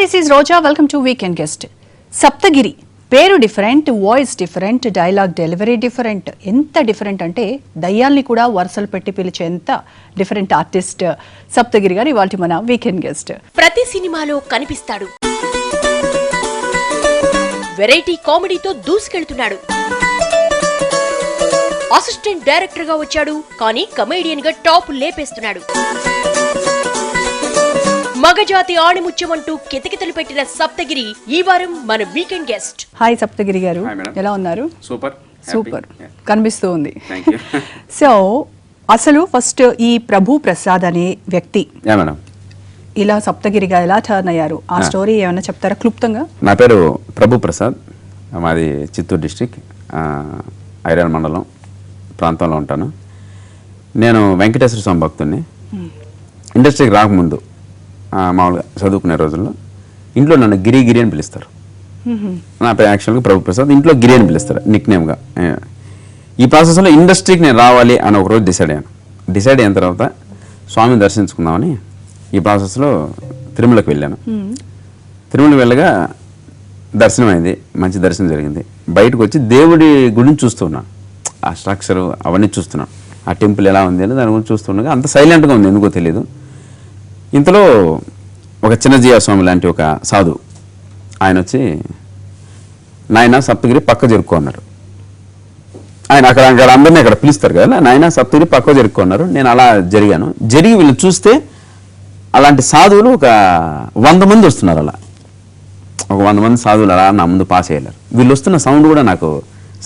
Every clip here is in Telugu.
this is Roja. Welcome to Weekend Guest. Saptagiri. పేరు different, voice different, dialogue delivery different. ఎంత డిఫరెంట్ అంటే దయ్యాల్ని కూడా వరుసలు పెట్టి పిలిచేంత డిఫరెంట్ ఆర్టిస్ట్ సప్తగిరి గారు ఇవాల్టి మన వీకెండ్ గెస్ట్. ప్రతి సినిమాలో కనిపిస్తాడు, వెరైటీ కామెడీతో దూసుకెళ్తున్నాడు. అసిస్టెంట్ డైరెక్టర్ గా వచ్చాడు, కానీ కమెడియన్ గా టాప్ లేపేస్తున్నాడు. మగజాతి ఆణిముత్యమంటూ కితకితలు పెట్టిన సప్తగిరి ఈ వారం మన వీకెండ్ గెస్ట్. హాయ్ సప్తగిరి గారు, ఎలా ఉన్నారు? సూపర్ సూపర్ కనిపిస్తూ ఉంది. సో అసలు ఫస్ట్ ఈ ప్రభు ప్రసాద్ అనే వ్యక్తి ఇలా సప్తగిరిగా ఎలా టర్న్ అయ్యారు, ఆ స్టోరీ ఏమైనా చెప్తారా క్లుప్తంగా? నా పేరు ప్రభు ప్రసాద్, మాది చిత్తూరు డిస్ట్రిక్ట్ ఐరాల మండలం ప్రాంతంలో ఉంటాను. నేను వెంకటేశ్వర స్వామి భక్తుడిని. ఇండస్ట్రీకి రాకముందు మామూలుగా చదువుకునే రోజుల్లో ఇంట్లో నన్ను గిరి గిరి అని పిలుస్తారు. నా పేరు యాక్చువల్గా ప్రభు ప్రసాద్, ఇంట్లో గిరి అని పిలుస్తారు నిక్ నేమ్గా. ఈ ప్రాసెస్లో ఇండస్ట్రీకి నేను రావాలి అని ఒకరోజు డిసైడ్ అయిన తర్వాత స్వామిని దర్శించుకుందామని ఈ ప్రాసెస్లో తిరుమలకి వెళ్ళాను. తిరుమలకి వెళ్ళగా దర్శనం అయింది, మంచి దర్శనం జరిగింది. బయటకు వచ్చి దేవుడి గుడిని చూస్తున్నాను, ఆ స్ట్రక్చరు అవన్నీ చూస్తున్నాను, ఆ టెంపుల్ ఎలా ఉంది అని దాని గురించి చూస్తుండగా అంత సైలెంట్గా ఉంది, ఎందుకో తెలియదు. ఇంతలో ఒక చిన్నజీవ స్వామి లాంటి ఒక సాధు ఆయన వచ్చి, నాయన సప్తగిరి పక్క జరుక్కో అన్నారు. ఆయన అక్కడ అందరినీ అక్కడ పిలుస్తారు కదా, నాయన సప్తగిరి పక్క జరుక్కో అన్నారు. నేను అలా జరిగాను. జరిగి వీళ్ళు చూస్తే అలాంటి సాధువులు ఒక 100 మంది వస్తున్నారు. అలా ఒక 100 మంది సాధువులు అలా నా ముందు పాస్ అయ్యారు. వీళ్ళు వస్తున్న సౌండ్ కూడా నాకు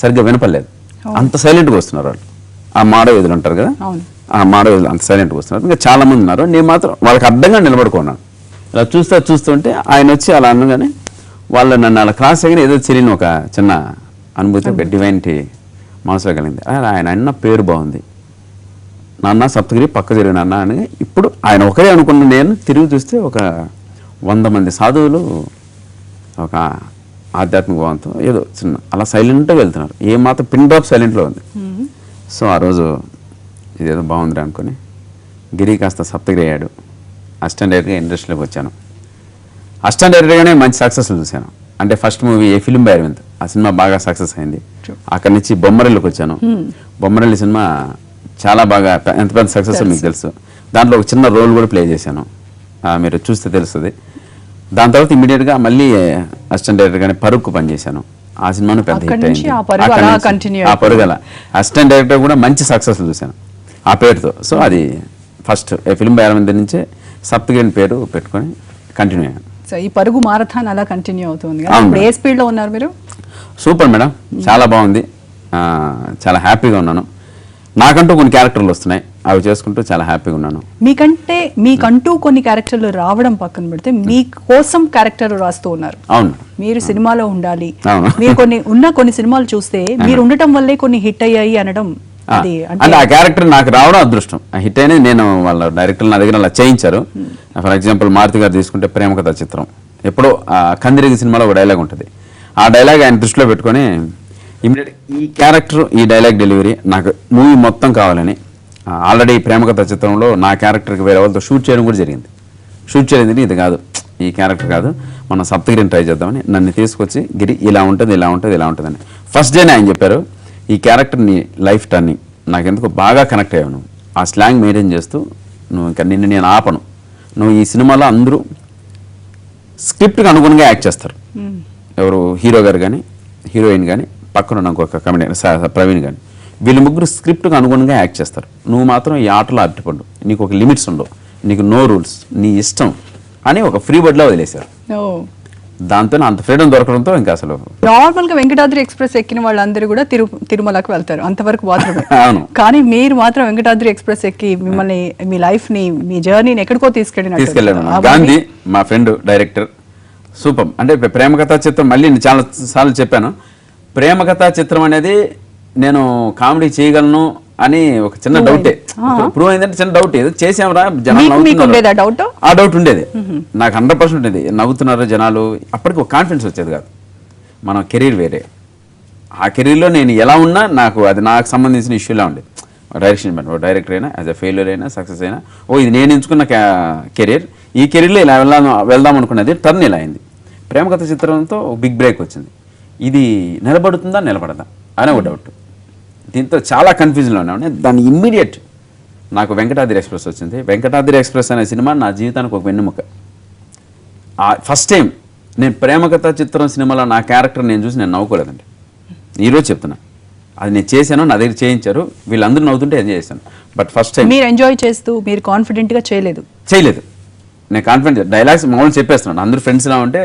సరిగ్గా వినపడలేదు, అంత సైలెంట్గా వస్తున్నారు వాళ్ళు. ఆ మాడవేదులు అంటారు కదా, ఆ మాడవేదులు అంత సైలెంట్గా వస్తున్నారు. ఇంకా చాలా మంది ఉన్నారు. నేను మాత్రం వాళ్ళకి అడ్డంగా నిలబడుకున్నాను. ఇలా చూస్తుంటే ఆయన వచ్చి అలా అనగానే వాళ్ళు నన్ను అలా క్రాస్ అయ్యి ఏదో తెలియని ఒక చిన్న అనుభూతి, ఒక డివైనిటీ మనసులో కలిగింది. ఆయన అన్న పేరు బాగుంది, నాన్న సప్తగిరి పక్క జరిగిన నాన్న అని. ఇప్పుడు ఆయన ఒకరే అనుకున్న నేను తిరిగి చూస్తే ఒక 100 మంది సాధువులు ఒక ఆధ్యాత్మిక భావంతో ఏదో చిన్న అలా సైలెంట్గా వెళ్తున్నారు. ఏమాత్రం పిన్ డ్రాప్ సైలెంట్లో ఉంది. సో ఆ రోజు ఇదేదో బాగుందిరా అనుకుని గిరి కాస్త సప్తగిరి అయ్యాడు. అసిస్టెంట్ డైరెక్టర్గా ఇండస్ట్రీలోకి వచ్చాను. అసిస్టెంట్ డైరెక్టర్గానే మంచి సక్సెస్లు చూశాను. అంటే first movie a film by Aravind, ఆ సినిమా బాగా సక్సెస్ అయింది. అక్కడి నుంచి బొమ్మరిల్లుకి వచ్చాను. బొమ్మరిల్లు సినిమా చాలా బాగా ఎంత పెద్ద సక్సెస్ మీకు తెలుసు. దాంట్లో ఒక చిన్న రోల్ కూడా ప్లే చేశాను, మీరు చూస్తే తెలుస్తుంది. దాని తర్వాత ఇమీడియట్గా మళ్ళీ అసిస్టెంట్ డైరెక్టర్గానే పరుగు పనిచేశాను. ఆ సినిమాను పెద్ద హిట్ అయింది. ఆ పరుగల అసిస్టెంట్ డైరెక్టర్ కూడా మంచి సక్సెస్ చూశాను ఆ పేరుతో. సో అది ఫస్ట్ ఫిలిం బై అరవింద్ నుంచే సప్తగిరి పేరు పెట్టుకొని కంటిన్యూ అయ్యాను. సో ఈ పరుగు మారథాన్ అలా కంటిన్యూ అవుతుంది. ఏ స్పీడ్లో ఉన్నారు మీరు? సూపర్ మేడం, చాలా బాగుంది, చాలా హ్యాపీగా ఉన్నాను. నాకంటూ కొన్ని క్యారెక్టర్లు వస్తున్నాయి, అవి చేసుకుంటూ చాలా హ్యాపీగా ఉన్నాను. మీకంటూ కొన్ని క్యారెక్టర్లు రావడం పక్కన పెడితే మీకోసం క్యారెక్టర్ రాస్తూ ఉన్నారు. అవును, మీరు సినిమాలో ఉండాలి. మీరు కొన్ని సినిమాలు చూస్తే మీరు ఉండటం వల్లే కొన్ని హిట్ అయ్యాయి అనడం, అంటే ఆ క్యారెక్టర్ నాకు రావడం అదృష్టం. హిట్ అయినది నేను వాళ్ళ డైరెక్టర్లు నా దగ్గర అలా చేయించారు. ఫర్ ఎగ్జాంపుల్ మారుతి గారు తీసుకుంటే ప్రేమ కథ చిత్రం, ఎప్పుడో కందిరిగి సినిమాలో ఒక డైలాగ్ ఉంటుంది. ఆ డైలాగ్ ఆయన దృష్టిలో పెట్టుకొని ఇమీడియట్ ఈ క్యారెక్టర్, ఈ డైలాగ్ డెలివరీ నాకు మూవీ మొత్తం కావాలని ఆల్రెడీ ప్రేమ కథ చిత్రంలో నా క్యారెక్టర్కి వేరే వాళ్ళతో షూట్ చేయడం కూడా జరిగింది. షూట్ చేయలేదు, ఇది కాదు, ఈ క్యారెక్టర్ కాదు, మనం సప్తగిరిని ట్రై చేద్దామని నన్ను తీసుకొచ్చి గిరి ఇలా ఉంటుంది ఇలా ఉంటుంది ఇలా ఉంటుందని ఫస్ట్ డేనే ఆయన చెప్పారు, ఈ క్యారెక్టర్ నీ లైఫ్ టర్నింగ్, నాకెందుకు బాగా కనెక్ట్ అయ్యావు నువ్వు, ఆ స్లాంగ్ మెయింటైన్ చేస్తూ నువ్వు ఇంకా నిన్ను నేను ఆపను, నువ్వు ఈ సినిమాలో అందరూ స్క్రిప్ట్కి అనుగుణంగా యాక్ట్ చేస్తారు. ఎవరు హీరో గారు కానీ హీరోయిన్ కానీ పక్కన నాకు ఒక కమెడియన్ ప్రవీణ్ కానీ, వీళ్ళు ముగ్గురు స్క్రిప్ట్కి అనుగుణంగా యాక్ట్ చేస్తారు. నువ్వు మాత్రం ఈ ఆటలో అడ్డుపడ్డు, నీకు ఒక లిమిట్స్ ఉండవు, నీకు నో రూల్స్, నీ ఇష్టం అని ఒక ఫ్రీ బర్డ్లో వదిలేశారు. దాంతో అంత ఫ్రీడమ్ దొరకడంతో ఇంకా అసలు నార్మల్ గా వెంకటాద్రి ఎక్స్ప్రెస్ ఎక్కిన వాళ్ళందరూ కూడా తిరుమలకు వెళ్తారు, అంతవరకు మాత్రమే. కానీ మీరు మాత్రం వెంకటాద్రి ఎక్స్ప్రెస్ ఎక్కి మిమ్మల్ని, మీ లైఫ్ ని, మీ జర్నీని ఎక్కడికో తీసుకెళ్ళాను. గాంధీ మా ఫ్రెండ్ డైరెక్టర్ సూపర్. అంటే ప్రేమ కథా చిత్రం మళ్ళీ నేను చాలా సార్లు చెప్పాను, ప్రేమ కథా చిత్రం అనేది నేను కామెడీ చేయగలను అని ఒక చిన్న డౌటే, ప్రూవ్ అయిందంటే చిన్న డౌట్, ఏదో చేసామరా జనాలు ఆ డౌట్ ఉండేది నాకు 100% ఉండేది. నవ్వుతున్నారు జనాలు, అప్పటికి ఒక కాన్ఫిడెన్స్ వచ్చేది కాదు. మన కెరీర్ వేరే, ఆ కెరీర్లో నేను ఎలా ఉన్నా నాకు అది నాకు సంబంధించిన ఇష్యూలా ఉండేది. డైరెక్షన్ డిమాండ్, ఓ డైరెక్టర్ అయినా యాజ్ అ ఫెయిల్యూర్ అయినా సక్సెస్ అయినా ఇది నేను ఎంచుకున్న కెరీర్, ఈ కెరీర్లో ఇలా వెళ్దాం అనుకున్నది టర్న్ ఇలా అయింది. ప్రేమకథ చిత్రంతో బిగ్ బ్రేక్ వచ్చింది. ఇది నిలబడుతుందా నిలబడదా అనే ఒక డౌట్. దీంతో చాలా కన్ఫ్యూజన్లో ఉన్నాను. దాన్ని ఇమ్మీడియట్ నాకు వెంకటాద్రి ఎక్స్ప్రెస్ వచ్చింది. వెంకటాద్రి ఎక్స్ప్రెస్ అనే సినిమా నా జీవితానికి ఒక వెన్నెముక. ఫస్ట్ టైం నేను ప్రేమకథ చిత్రం సినిమాలో నా క్యారెక్టర్ నేను చూసి నేను నవ్వుకోలేదండి. ఈరోజు చెప్తున్నా, అది నేను చేశాను, నా దగ్గర చేయించారు, వీళ్ళందరూ నవ్వుతుంటే ఎంజాయ్ చేశాను. బట్ ఫస్ట్ టైం మీరు ఎంజాయ్ చేస్తూ మీరు కాన్ఫిడెంట్గా చేయలేదు. నేను కాన్ఫిడెంట్ డైలాగ్స్ మామూలు చెప్పేస్తున్నాను. అందరూ ఫ్రెండ్స్లా ఉంటే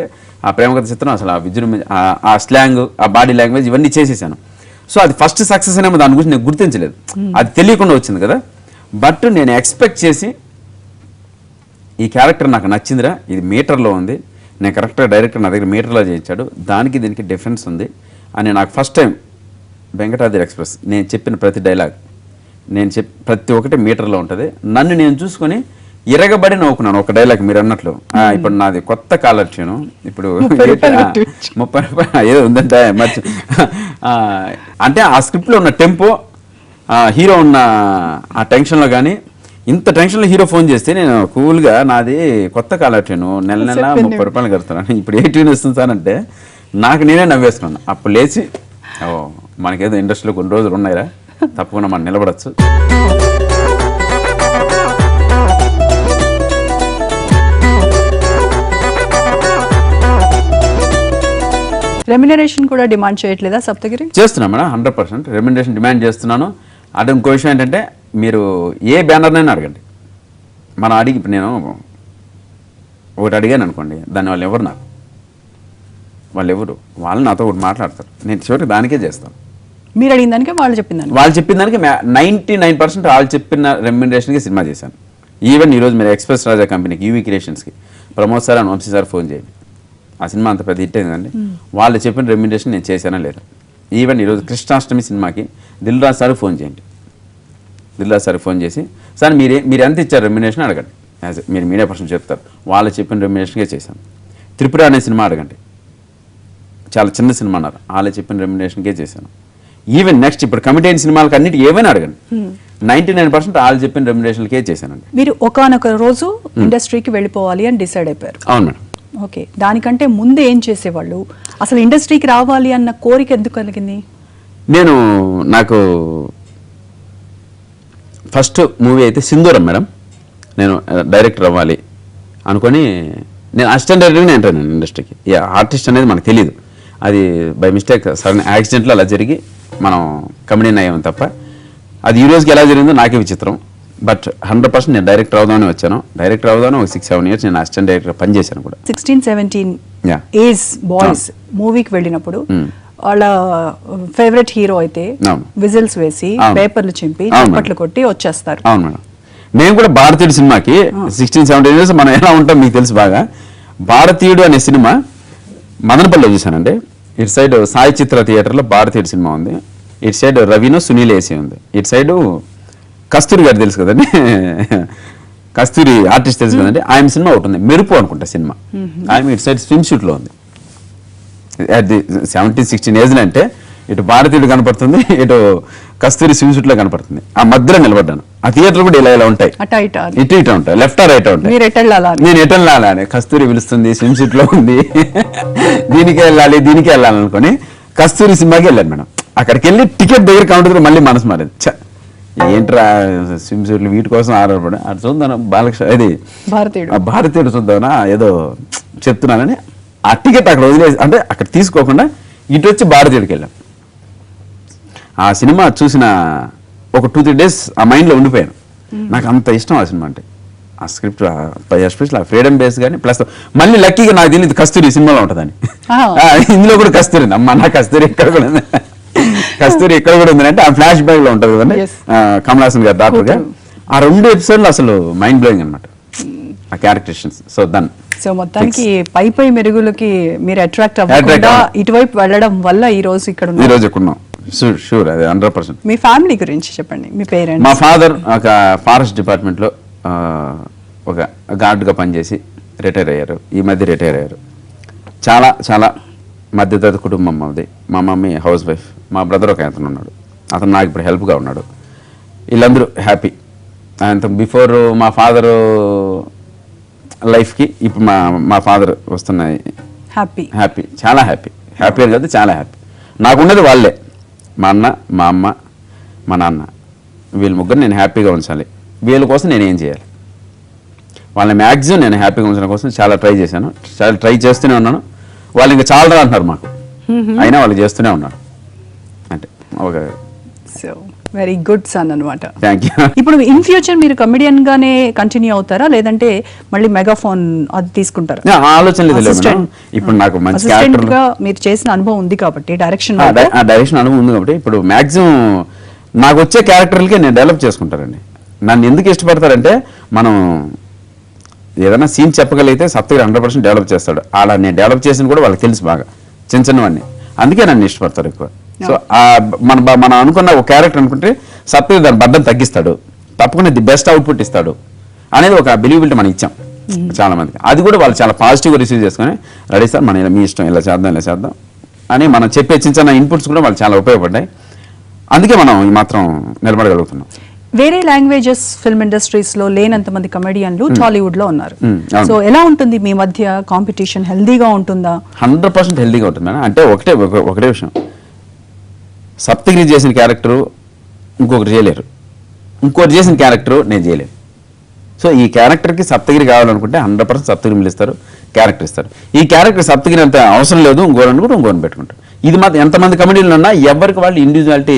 ఆ ప్రేమకథ చిత్రం అసలు ఆ విజృంభ ఆ స్లాంగ్, ఆ బాడీ లాంగ్వేజ్ ఇవన్నీ చేసేసాను. సో అది ఫస్ట్ సక్సెస్ అనేమో దాని గురించి నేను గుర్తించలేదు, అది తెలియకుండా వచ్చింది కదా. బట్ నేను ఎక్స్పెక్ట్ చేసి ఈ క్యారెక్టర్ నాకు నచ్చిందిరా, ఇది మీటర్లో ఉంది, నేను కరెక్ట్గా డైరెక్టర్ నా దగ్గర మీటర్లో చేయించాడు, దానికి దీనికి డిఫరెన్స్ ఉంది అని నాకు ఫస్ట్ టైం వెంకటాద్రి ఎక్స్ప్రెస్ నేను చెప్పిన ప్రతి డైలాగ్, ప్రతి ఒక్కటి మీటర్లో ఉంటుంది. నన్ను నేను చూసుకొని ఇరగబడి నవ్వుకున్నాను. ఒక డైలాగ్ మీరు అన్నట్లు, ఇప్పుడు నాది కొత్త కాలర్ ట్యూను, ఇప్పుడు 30 రూపాయలు ఏదో ఉందంటే మర్చి అంటే ఆ స్క్రిప్ట్లో ఉన్న టెంపో, హీరో ఉన్న ఆ టెన్షన్లో కానీ, ఇంత టెన్షన్లో హీరో ఫోన్ చేస్తే నేను కూల్గా నాది కొత్త కాలర్ ట్యూను, నెల 30 రూపాయలు కడుతున్నాను, ఇప్పుడు ఏ ట్యూన్ వస్తుంది సార్ అంటే నాకు నేనే నవ్వేస్తున్నాను. అప్పుడు లేచి మనకేదో ఇండస్ట్రీలో కొన్ని రోజులు ఉన్నాయిరా, తప్పకుండా మనం నిలబడచ్చు. రెమ్యునరేషన్ కూడా డిమాండ్ చేయట్లేదా సప్తగిరి? చేస్తున్నా మేడం, 100% రెమ్యునరేషన్ డిమాండ్ చేస్తున్నాను. అంటే ఇంకో విషయం ఏంటంటే, మీరు ఏ బ్యానర్నైనా అడగండి, మనం అడిగి ఇప్పుడు నేను ఒకటి అడిగాను అనుకోండి, దాన్ని వాళ్ళు ఎవరు వాళ్ళు నాతో ఒకటి మాట్లాడతారు, నేను చివరికి దానికే చేస్తాను. మీరు అడిగిన దానికి వాళ్ళు చెప్పిన దానికి 99% వాళ్ళు చెప్పిన రెమ్యునరేషన్కి సినిమా చేశాను. ఈవెన్ ఈరోజు మీరు ఎక్స్ప్రెస్ రాజా కంపెనీకి, యూవీ క్రియేషన్స్కి Pramod sir and Vamshi sir phone చేయండి, ఆ సినిమా అంత పెద్ద హిట్ అయిందండి, వాళ్ళు చెప్పిన రెమ్యునరేషన్ నేను చేశానా లేదా. ఈవెన్ ఈరోజు కృష్ణాష్టమి సినిమాకి దిల్ రాజు సార్ ఫోన్ చేయండి, దిల్ రాజు సార్ ఫోన్ చేసి సార్ మీరు ఎంత ఇచ్చారు రెమ్యునరేషన్ అడగండి, మీరు మీడియా పర్సన్ చెప్తారు, వాళ్ళు చెప్పిన రెమ్యునరేషన్కే చేశాను. త్రిపుర అనే సినిమా అడగండి, చాలా చిన్న సినిమా అన్నారు, వాళ్ళు చెప్పిన రెమ్యునరేషన్కే చేశాను. ఈవెన్ నెక్స్ట్ ఇప్పుడు కమిటీ అయిన సినిమాలకు అన్నిటి ఏమైనా అడగండి, 99% వాళ్ళు చెప్పిన రెమ్యునరేషన్కే చేశానండి. మీరు ఒకానొక రోజు ఇండస్ట్రీకి వెళ్ళిపోవాలి అని డిసైడ్ అయిపోయారు. అవును మేడం. ఓకే, దానికంటే ముందు ఏం చేసేవాళ్ళు? అసలు ఇండస్ట్రీకి రావాలి అన్న కోరిక ఎందుకు కలిగింది? నాకు ఫస్ట్ మూవీ అయితే సింధూరం మేడం. నేను డైరెక్టర్ అవ్వాలి అనుకొని నేను అసిస్టెంట్ డైరెక్టర్గా ఎంటర్ అయ్యాను ఇండస్ట్రీకి. ఆర్టిస్ట్ అనేది మనకు తెలియదు, అది బై మిస్టేక్ సడన్ యాక్సిడెంట్లో అలా జరిగి మనం కమెడియన్ అయ్యాం తప్ప, అది ఈ రోజుకి ఎలా జరిగిందో నాకే విచిత్రం. బట్ 100% నేను డైరెక్టర్ అవుదామని వచ్చాను. డైరెక్టర్ అవుదాను ఒక 6-7 years నేను అసిస్టెంట్ డైరెక్టర్ పనిచేశాను కూడా. 16-17 ఏజ్ బాయ్స్ మూవీకి వెళ్ళినప్పుడు వాళ్ళ ఫేవరెట్ హీరో అయితే విజిల్స్ వేసి పేపర్లు చింపి చప్పట్లు కొట్టి వచ్చేస్తారు. అవును మేడం. మేము కూడా భారతీయుడు సినిమాకి 16-17 years మనం ఎలా ఉంటాం మీకు తెలుసు బాగా. భారతీయుడు అనే సినిమా మదనపల్లిలో చూశానండి. ఇటు సైడ్ సాయి చిత్ర థియేటర్లో భారతీయుడు సినిమా ఉంది, ఇటు సైడ్ రవినో సునీల్ ఏసీ ఉంది, ఇటు సైడ్ కస్తూరి గారు తెలుసు కదండి, కస్తూరి ఆర్టిస్ట్ తెలుసు కదండి, ఆయన సినిమా ఒకటి ఉంది మెరుపు అనుకుంటా సినిమా, ఆయన ఇటు సైడ్ స్విమ్ షూట్లో ఉంది. 17-16 years అంటే ఇటు భారతీయుడు కనపడుతుంది, ఇటు కస్తూరి స్విమ్ షూట్లో కనపడుతుంది. ఆ మధ్యలో నిలబడ్డాను. ఆ థియేటర్ కూడా ఇలా ఉంటాయి, ఇటు ఇటు ఉంటాయి, లెఫ్ట్ రైట్ ఉంటాయి. నేను ఎటు వెళ్ళాలని, కస్తూరి పిలుస్తుంది, స్విమ్ షూట్లో ఉంది, దీనికి వెళ్ళాలి అనుకుని కస్తూరి సినిమాకి వెళ్ళాను మేడం. అక్కడికి వెళ్ళి టికెట్ దగ్గర కౌంటర్ మళ్ళీ మనసు మారేది, ఏంట్రా స్విమ్ సూట్లు వీటి కోసం ఆధారపడి అటు చూద్దాను బాలకృష్ణ ఇది భారతీయుడు చూద్దామనా ఏదో చెప్తున్నానని ఆ టికెట్ అక్కడ వదిలేసి, అంటే అక్కడ తీసుకోకుండా ఇటు వచ్చి భారతీయుడికి వెళ్ళాం. ఆ సినిమా చూసిన ఒక 2-3 days ఆ మైండ్లో ఉండిపోయాను. నాకు అంత ఇష్టం ఆ సినిమా అంటే, ఆ స్క్రిప్ట్ ఎస్పెషల్ ఆ ఫ్రీడమ్ బేస్ కానీ ప్లస్ మళ్ళీ లక్కీగా నాకు తెలియదు కస్తూరి సినిమాలో ఉంటుందని. ఇందులో కూడా కస్తూరి అమ్మ నా కస్తూరి ఇక్కడ కూడా ఉంది, కస్తూరి ఇక్కడ కూడా ఉంది అంటే ఆ ఫ్లాష్ బ్యాక్ లో ఉంటుంది కదండి కమల్ హాసన్ గారు డాక్టర్ గా. ఆ 2 episodes అసలు మైండ్ బ్లోయింగ్ అనమాట ఆ క్యారెక్టరేషన్స్. సో మొత్తానికి పై మెరుగులకి మీరు అట్రాక్ట్ అవ్వకుండా ఇటువైపు వెళ్ళడం వల్ల ఈ రోజు ఇక్కడ ఉన్నాం. షూర్ అది 100%. మీ ఫ్యామిలీ గురించి చెప్పండి. మీ పేరెంట్స్? మా ఫాదర్ ఒక ఫారెస్ట్ డిపార్ట్మెంట్లో ఒక గార్డ్గా పనిచేసి రిటైర్ అయ్యారు, ఈ మధ్య రిటైర్ అయ్యారు. చాలా చాలా మధ్యతరగతి కుటుంబం మాది. మా మమ్మీ హౌస్ వైఫ్, మా బ్రదర్ ఒక అతను ఉన్నాడు, అతను నాకు ఇప్పుడు హెల్ప్గా ఉన్నాడు. వీళ్ళందరూ హ్యాపీ. అంత బిఫోర్ మా ఫాదరు లైఫ్కి ఇప్పుడు మా ఫాదర్ వస్తున్నాయి హ్యాపీ, చాలా హ్యాపీ అని కదా, చాలా హ్యాపీ. నాకున్నది వాళ్ళే, మా అన్న, మా అమ్మ, మా నాన్న, వీళ్ళ ముగ్గురు నేను హ్యాపీగా ఉంచాలి. వీళ్ళ కోసం నేను ఏం చేయాలి, వాళ్ళని మ్యాక్సిమం నేను హ్యాపీగా ఉంచడం కోసం చాలా ట్రై చేస్తూనే ఉన్నాను. వాళ్ళు ఇంకా చాలా అంటున్నారు మాకు, అయినా వాళ్ళు చేస్తూనే ఉన్నారు. అంటే ఒక వెరీ గుడ్ సన్ అనమాట. Thank you. ఇప్పుడు ఇన్ ఫ్యూచర్ మీరు కమెడియన్ గానే కంటిన్యూ అవుతారా, లేదంటే మళ్ళీ మెగాఫోన్ అది తీసుకుంటారా? ఆలోచన లేదు. ఇప్పుడు నాకు మంచి క్యారెక్టర్ గా మీరు చేసిన అనుభవం ఉంది కాబట్టి, డైరెక్షన్ అనుభవం ఉంది కాబట్టి ఇప్పుడు మాక్సిమం నాకు వచ్చే క్యారెక్టర్లకే నేను డెవలప్ చేసుకుంటానండి. నన్ను ఎందుకు ఇష్టపడతారంటే, మనం ఏదైనా సీన్ చెప్పగలిగితే సప్తగిరి 100% డెవలప్ చేస్తాడు. అలా నేను డెవలప్ చేసిన కూడా వాళ్ళకి తెలుసు బాగా, చిన్నవాడిని, అందుకే నన్ను ఇష్టపడతారు ఎక్కువ. సో మనం అనుకున్న ఒక క్యారెక్టర్ అనుకుంటే సప్తగిరి దాని బడ్డం తగ్గిస్తాడు, తప్పకుండా ది బెస్ట్ అవుట్పుట్ ఇస్తాడు అనేది ఒక బిలీవబిలిటీ మనం ఇచ్చాం చాలా మందికి. అది కూడా వాళ్ళు చాలా పాజిటివ్గా రిసీవ్ చేసుకొని, రెడీ సార్ మన మీ ఇష్టం, ఇలా చేద్దాం అని మనం చెప్పే చిన్న ఇన్పుట్స్ కూడా వాళ్ళు చాలా ఉపయోగపడ్డాయి. అందుకే మనం ఈ మాత్రం నిలబడగలుగుతున్నాం. వేరే లాంగ్వేజెస్ ఫిల్మ్ ఇండస్ట్రీస్ లో లేనంత మంది కమెడియన్లు టాలీవుడ్ లో ఉన్నారు. సో ఎలా ఉంటుంది మీ మధ్య కాంపిటీషన్? హెల్దీగా ఉంటుందా? 100% హెల్దీగా ఉంటుంది మేడం. అంటే ఒకటే విషయం, సప్తగిరి చేసిన క్యారెక్టరు ఇంకొకటి చేయలేరు, ఇంకోటి చేసిన క్యారెక్టరు నేను చేయలేను. సో ఈ క్యారెక్టర్కి సప్తగిరి కావాలనుకుంటే 100% సప్తగిరి పిలుస్తారు, క్యారెక్టర్ ఇస్తారు. ఈ క్యారెక్టర్ సప్తగిరి అంత అవసరం లేదు, ఇంకోని పెట్టుకుంటారు. ఇది మాత్రం ఎంతమంది కమెడీలు ఉన్నా ఎవరికి వాళ్ళు ఇండివిజువాలిటీ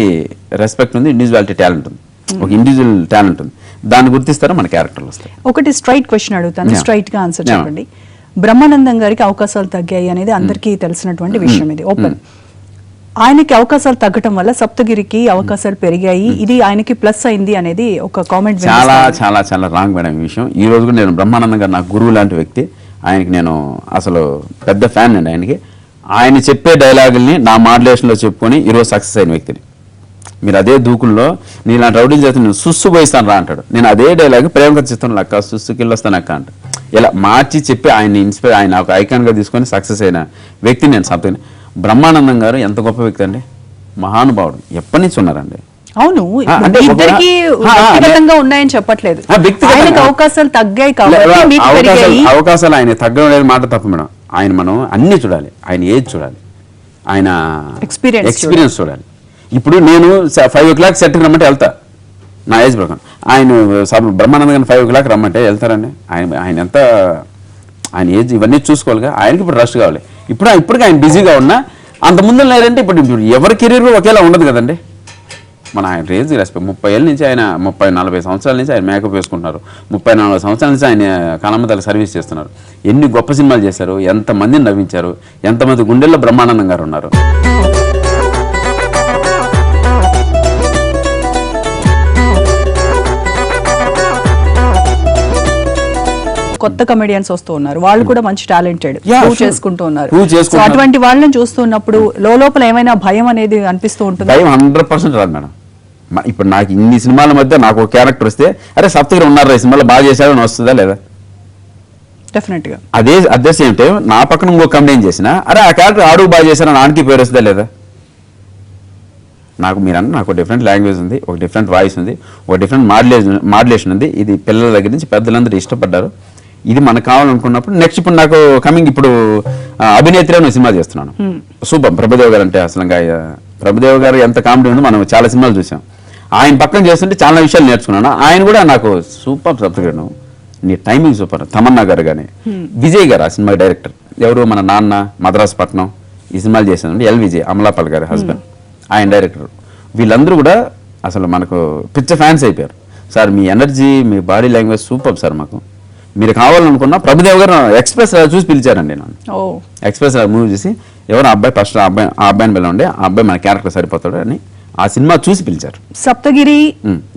రెస్పెక్ట్ ఉంది, ఇండివిజువాలిటీ టాలెంట్ ఉంది, ఒక ఇండివిజువల్ టాలెంట్ ఉంది, దాన్ని గుర్తిస్తారో మన క్యారెక్టర్లు వస్తాయి. ఒకటి స్ట్రైట్ క్వశ్చన్ అడుగుతాను, స్ట్రైట్ గా ఆన్సర్ చెప్పండి. బ్రహ్మానందం గారికి అవకాశాలు తగ్గాయి అనేది అందరికీ తెలిసినటువంటి విషయం, ఇది ఓపెన్. ఆయనకి అవకాశాలు తగ్గటం వల్ల సప్తగిరికి అవకాశాలు పెరిగాయి, ఇది ఆయనకి ప్లస్ అయింది అనేది ఒక కామెంట్. చాలా చాలా చాలా రాంగ్ మేడం ఈ విషయం. ఈ రోజు కూడా నేను బ్రహ్మానందం గారు నాకు గురువు లాంటి వ్యక్తి, ఆయనకి నేను అసలు పెద్ద ఫ్యాన్ అండి. ఆయనకి ఆయన చెప్పే డైలాగుల్ని నా మాడ్యులేషన్లో చెప్పుకొని ఈరోజు సక్సెస్ అయిన వ్యక్తిని. మీరు అదే దూకుల్లో నేను ఇలాంటి రౌడీలు చేస్తే నేను సుస్సు పోయిస్తాను రా అంటాడు, నేను అదే డైలాగ్ ప్రేమకథ చిత్రంలో అక్క సుస్సుకి వస్తాను అక్క అంట. ఇలా మార్చి చెప్పి ఆయన్ని ఇన్స్పైర్, ఆయన ఒక ఐకాన్గా తీసుకొని సక్సెస్ అయిన వ్యక్తిని నేను సప్తగిరి. బ్రహ్మానందం గారు ఎంత గొప్ప వ్యక్తి అండి, మహానుభావుడు, ఎప్పటి నుంచి ఉన్నారండి. అవును, ఇద్దరికి వ్యక్తిగతంగా ఉన్నాయని చెప్పట్లేదు, అవకాశాలు తగ్గాయి కాబట్టి. అవకాశాలు ఆయన తగ్గడం అనేది మాట తప్ప మేడం. ఆయన మనం అన్ని చూడాలి, ఆయన ఏజ్ చూడాలి, ఆయన ఎక్స్పీరియన్స్ చూడాలి. ఇప్పుడు నేను 5 o'clock సెట్కి రమ్మంటే వెళ్తా, నా ఏజ్ ప్రకారం. ఆయన బ్రహ్మానంద గారిని 5 o'clock రమ్మంటే వెళ్తారండి. ఆయన ఎంత, ఆయన ఏజ్ ఇవన్నీ చూసుకోవాలిగా. ఆయనకి ఇప్పుడు రష్ కావాలి. ఇప్పటికి ఆయన బిజీగా ఉన్నా అంత ముందు లేదంటే ఇప్పుడు ఎవరి కెరీర్ ఒకేలా ఉండదు కదండి. మన ఆయన రేజ్ రెస్పెక్ట్ 30 ఏళ్ళ నుంచి ఆయన 30-40 సంవత్సరాల నుంచి ఆయన మేకప్ వేసుకుంటున్నారు, 34 సంవత్సరాల నుంచి ఆయన కనమ్మతల సర్వీస్ చేస్తున్నారు. ఎన్ని గొప్ప సినిమాలు చేశారు, ఎంతమందిని నవ్వించారు, ఎంతమంది గుండెల్లో బ్రహ్మానందం గారు ఉన్నారు. కొత్త కమెడియన్స్ వస్తూ ఉన్నారు, వాళ్ళు కూడా మంచి టాలెంటెడ్, ప్రూవ్ చేసుకుంటూ ఉన్నారు. సో అటువంటి వాళ్ళని చూస్తున్నప్పుడు లోపల ఏమైనా భయం అనేది అనిపిస్తూ ఉంటుంది? భయం 100% రాదు మేడం. ఇప్పుడు నాకు ఇన్ని సినిమాల మధ్య నాకు ఒక క్యారెక్టర్ వస్తే, అరే సప్తగిరి ఉన్నారు ఈ సినిమాలో బాగా చేశారని వస్తుందా లేదా? డెఫినెట్ గా. అదే సేమ్ టైం నా పక్కన ఇంకో కమెడియన్ చేసినా, అరే ఆ క్యారెక్టర్ ఆడు బాగా చేశారని ఆడికి పేరు వస్తుందా లేదా? నాకు డిఫరెంట్ లాంగ్వేజ్ ఉంది, ఒక డిఫరెంట్ వాయిస్ ఉంది, ఒక డిఫరెంట్ మాడ్యులేషన్ ఉంది. ఇది పిల్లల దగ్గర నుంచి పెద్దలందరూ ఇష్టపడ్డారు. ఇది మనకు కావాలనుకున్నప్పుడు నెక్స్ట్ ఇప్పుడు నాకు కమింగ్ ఇప్పుడు అభినేత్రి అని సినిమా చేస్తున్నాను. సూపర్. ప్రభుదేవ్ గారు అంటే అసలు ప్రభుదేవ్ గారు ఎంత కామెడీ ఉందో మనం చాలా సినిమాలు చూసాం. ఆయన పక్కన చేస్తుంటే చాలా విషయాలు నేర్చుకున్నాను. ఆయన కూడా నాకు సూపర్ సబ్జెక్ట్, నీ టైమింగ్ సూపర్. తమన్నా గారు కానీ విజయ్ గారు ఆ సినిమా డైరెక్టర్, ఎవరు మన నాన్న మద్రాసుపట్నం ఈ సినిమాలు చేశానండి. ఎల్ విజయ్, అమలాపాల్ గారి హస్బెండ్, ఆయన డైరెక్టర్. వీళ్ళందరూ కూడా అసలు మనకు పిచ్చ ఫ్యాన్స్ అయిపోయారు. సార్ మీ ఎనర్జీ, మీ బాడీ లాంగ్వేజ్ సూపర్ సార్, మాకు మీరు కావాలనుకున్నా. ప్రభుదేవ్ గారు ఎక్స్ప్రెస్ చూసి పిలిచారండి నన్ను. ఎక్స్ప్రెస్ మూవీ చూసి ఎవరు అబ్బాయి ఫస్ట్ ఆ అబ్బాయిని పిలవండి, ఆ అబ్బాయి మన క్యారెక్టర్ సరిపోతాడు అని ఆ సినిమా చూసి పిలిచారు. సప్తగిరి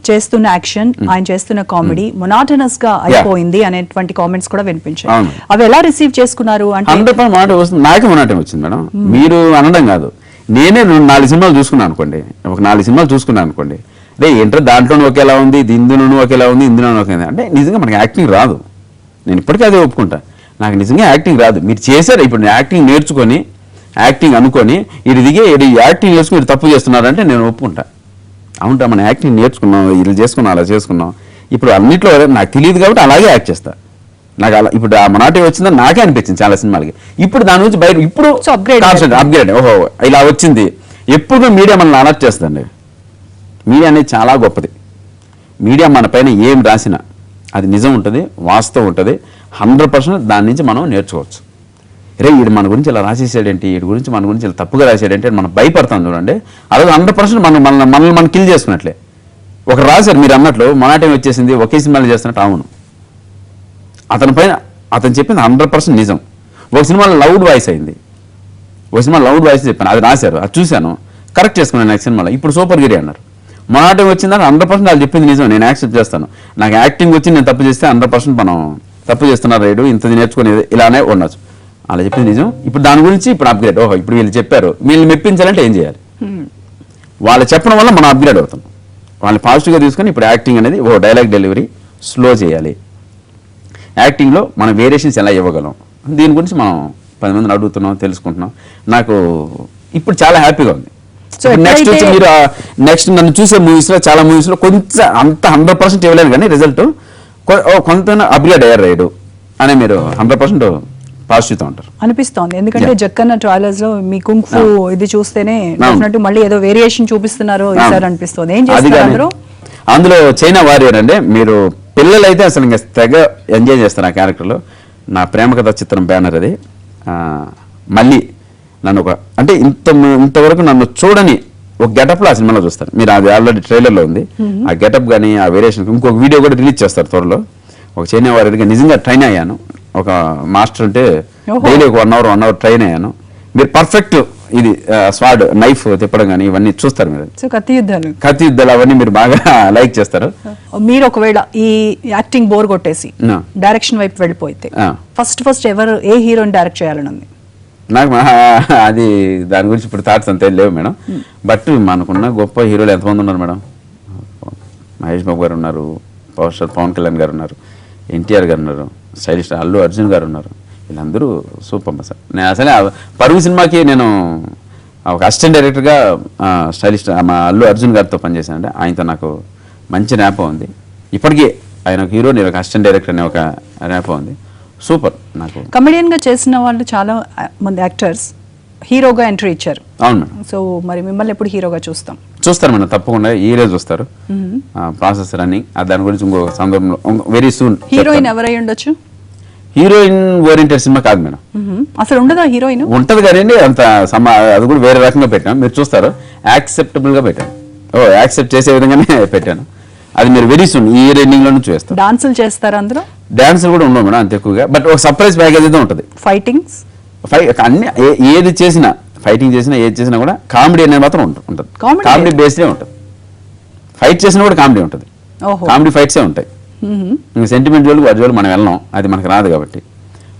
చేస్తున్న యాక్షన్, ఆయన చేస్తున్న కామెడీ మొనాటనస్ గా అయిపోయింది అనేటువంటి కామెంట్స్ కూడా వినిపించాయి. అవి ఎలా రిసీవ్ చేసుకున్నారు? అంటే 100% మాట వస్తుంది, నాకే మొనాటన వచ్చింది మేడం. మీరు అనడం కాదు, నేనే 4 సినిమాలు చూసుకున్నాను అనుకోండి, ఒక 4 సినిమాలు చూసుకున్నాను అనుకోండి, రే ఏంటో దాంట్లోనూ ఒకేలా ఉంది, ఇందులోనూ ఒకేలా ఉంది, ఇందులోనూ ఒకేలా అంటే నిజంగా మనకి యాక్టింగ్ రాదు. నేను ఇప్పటికీ అదే ఒప్పుకుంటా, నాకు నిజంగా యాక్టింగ్ రాదు. మీరు చేశారు, ఇప్పుడు నేను యాక్టింగ్ నేర్చుకొని యాక్టింగ్ అనుకొని ఇది దిగి యాక్టింగ్ చేసుకుని తప్పు చేస్తున్నారంటే నేను ఒప్పుకుంటా. అవుంటా మన యాక్టింగ్ నేర్చుకున్నాం, ఇలా చేసుకున్నాం, అలా చేసుకున్నాం. ఇప్పుడు అన్నిట్లో నాకు తెలియదు కాబట్టి అలాగే యాక్ట్ చేస్తా. నాకు అలా ఇప్పుడు ఆ మనాటి వచ్చిందని నాకే అనిపించింది చాలా సినిమాలకి. ఇప్పుడు దాని నుంచి బయట ఇప్పుడు అప్గ్రేడ్ ఓహో ఇలా వచ్చింది. ఎప్పుడు మీడియా మనల్ని అలర్ట్ చేస్తుందండి. మీడియా అనేది చాలా గొప్పది. మీడియా మన పైన ఏం రాసినా అది నిజం ఉంటుంది, వాస్తవం ఉంటుంది. 100% దాని నుంచి మనం నేర్చుకోవచ్చు. రే వీడు మన గురించి ఇలా రాసేసాడేంటి, వీడి గురించి మన గురించి ఇలా తప్పుగా రాసాడేంటి అని మనం భయపడతాం చూడండి. అదే 100% మనల్ని మనం కిల్ చేసుకున్నట్లే. ఒక రాశారు మీరు అన్నట్లు మనాటం వచ్చేసింది ఒకే సినిమాలో చేస్తున్నట్టు. అవును, అతని పైన అతను చెప్పింది 100% నిజం. ఒక సినిమాలో లౌడ్ వాయిస్ అయింది, ఒక సినిమా లౌడ్ వాయిస్ చెప్పాను, అది రాశారు, అది చూశాను, కరెక్ట్ చేసుకున్నాను నెక్స్ట్ సినిమాలో. ఇప్పుడు సూపర్ గిరి అన్నారు. మనాటం వచ్చిందని 100% వాళ్ళు చెప్పింది నిజం, నేను యాక్సెప్ట్ చేస్తాను. నాకు యాక్టింగ్ వచ్చి నేను తప్పు చేస్తే 100% మనం తప్పు చేస్తున్నారు రైడు, ఇంతది నేర్చుకునేది ఇలానే ఉండొచ్చు. అలా చెప్పింది నిజం. ఇప్పుడు దాని గురించి ఇప్పుడు అప్గ్రేడ్. ఓహో ఇప్పుడు వీళ్ళు చెప్పారు, వీళ్ళని మెప్పించాలంటే ఏం చేయాలి? వాళ్ళు చెప్పడం వల్ల మనం అప్గ్రేడ్ అవుతాం. వాళ్ళని పాజిటివ్గా తీసుకొని ఇప్పుడు యాక్టింగ్ అనేది డైలాగ్ డెలివరీ స్లో చేయాలి. యాక్టింగ్లో మనం వేరియేషన్స్ ఎలా ఇవ్వగలం దీని గురించి మనం 10 మందిని అడుగుతున్నాం, తెలుసుకుంటున్నాం. నాకు ఇప్పుడు చాలా హ్యాపీగా ఉంది. నెక్స్ట్ వచ్చి మీరు నెక్స్ట్ నన్ను చూసే మూవీస్లో చాలా మూవీస్లో కొంచెం అంత 100% ఇవ్వలేను కానీ రిజల్ట్ కొంత అప్గ్రేడ్ అయ్యారు రైడు అని మీరు 100% పాజిటివ్తో ఉంటారు అనిపిస్తోంది. ఎందుకంటే జక్కన్న ట్రైలర్స్ లో మీ కుంగ్ఫు ఇది చూస్తేనే డెఫినెట్లీ మళ్ళీ ఏదో వేరియేషన్ చూపిస్తున్నారు ఈసారి అనిపిస్తుంది. ఏం చేస్తారు అందులో చైనా వారియర్ అండి. మీరు పిల్లలైతే అసలు ఇంకా తెగ ఎంజాయ్ చేస్తారు ఆ క్యారెక్టర్లో. నా ప్రేమ కథ చిత్రం బ్యానర్ అది. మళ్ళీ నన్ను అంటే ఇంతవరకు నన్ను చూడని ఒక గెటప్లో ఆ సినిమాలో చూస్తారు మీరు. అది ఆల్రెడీ ట్రైలర్లో ఉంది. ఆ గెటప్ కానీ ఆ వేరియేషన్ ఇంకొక వీడియో కూడా రిలీజ్ చేస్తారు త్వరలో. ఒక చైనా వారియర్గా నిజంగా ట్రైన్ అయ్యాను. ఒక మాస్టర్ ఉంటే డైలీ ఒక 1 hour ట్రైన్ అయ్యాను. మీరు పర్ఫెక్ట్ ఇది స్వాడ్ నైఫ్ తిప్పడం కానీ ఇవన్నీ చూస్తారు మీరు. కత్తి యుద్ధాలు అవన్నీ మీరు బాగా లైక్ చేస్తారు. మీరు ఒకవేళ ఈ యాక్టింగ్ బోర్ కొట్టేసి డైరెక్షన్ వైపు వెళ్ళిపోతే ఫస్ట్ ఎవరు ఏ హీరోని డైరెక్ట్ చేయాలని ఉంది? నాకు అది దాని గురించి ఇప్పుడు థాట్స్ అంతే లేవు మేడం. బట్ మనకున్న గొప్ప హీరోలు ఎంతమంది ఉన్నారు మేడం. మహేష్ బాబు గారు ఉన్నారు, పవర్ స్టార్ పవన్ కళ్యాణ్ గారు ఉన్నారు, ఎన్టీఆర్ గారు ఉన్నారు, స్టైలిస్ట్ అల్లు అర్జున్ గారు ఉన్నారు. వీళ్ళందరూ సూపర్ సార్. నేను అసలే పరుగు సినిమాకి నేను ఒక అసిస్టెంట్ డైరెక్టర్గా స్టైలిస్ట్ మా అల్లు అర్జున్ గారితో పనిచేశానంటే ఆయనతో నాకు మంచి ర్యాపో ఉంది. ఇప్పటికీ ఆయన ఒక హీరో, నేను ఒక అసిస్టెంట్ డైరెక్టర్ అనే ఒక ర్యాపో ఉంది. సూపర్. నాకు కమెడియన్ గా చేసిన వాళ్ళు చాలా మంది యాక్టర్స్ హీరోగా ఎంట్రీ ఇచ్చారు. అవును మేడం. సో మరి మిమ్మల్ని ఎప్పుడు హీరోగా చూస్తారు మేడం, తప్పకుండా ఈ రోజు చూస్తారు. ప్రాసెస్ రన్నింగ్, దాని గురించి ఇంకో సందర్భంలో వెరీ సూన్. హీరోయిన్ ఎవరై ఉండొచ్చు? హీరోయిన్ ఓరియంటెడ్ సినిమా కాదు మేడం. అసలు ఉండదా హీరోయిన్? ఉంటది కానీ అంత అది కూడా వేరే రకంగా పెట్టాను, మీరు చూస్తారు. యాక్సెప్టబుల్ గా పెట్టాను, యాక్సెప్ట్ చేసే విధంగానే పెట్టాను. అది మీరు వెరీ సూన్ ఈ ఎండింగ్ లో చూస్తారు. డాన్సులు చేస్తారు అందులో? డాన్సులు కూడా ఉండవు మేడం అంత ఎక్కువగా, బట్ ఒక సర్ప్రైజ్ ప్యాకేజ్ అయితే ఉంటుంది. ఫైటింగ్స్ అన్ని ఏది చేసినా, ఫైటింగ్ చేసినా ఏది చేసినా కూడా కామెడీ అనేది మాత్రం ఉంటుంది. కామెడీ బేస్డే ఉంటుంది. ఫైట్ చేసినా కూడా కామెడీ ఉంటుంది. కామెడీ ఫైట్సే ఉంటాయి. ఇంకా సెంటిమెంట్ జోలికి వాటి జోలికి మనం వెళ్ళాం, అది మనకు రాదు కాబట్టి.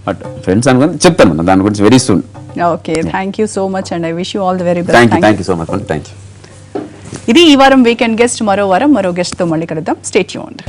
బట్ ఫ్రెండ్స్ అనుకుని చెప్తాను మేడం దాని గురించి very soon. Okay, thank you so much and I wish you all the very best. Thank you so much. Thank you. ఇది ఈ వారం వీకెండ్ గెస్ట్. మరో వారం మరో గెస్ట్ తో మళ్ళీ కలుద్దాం. Stay tuned.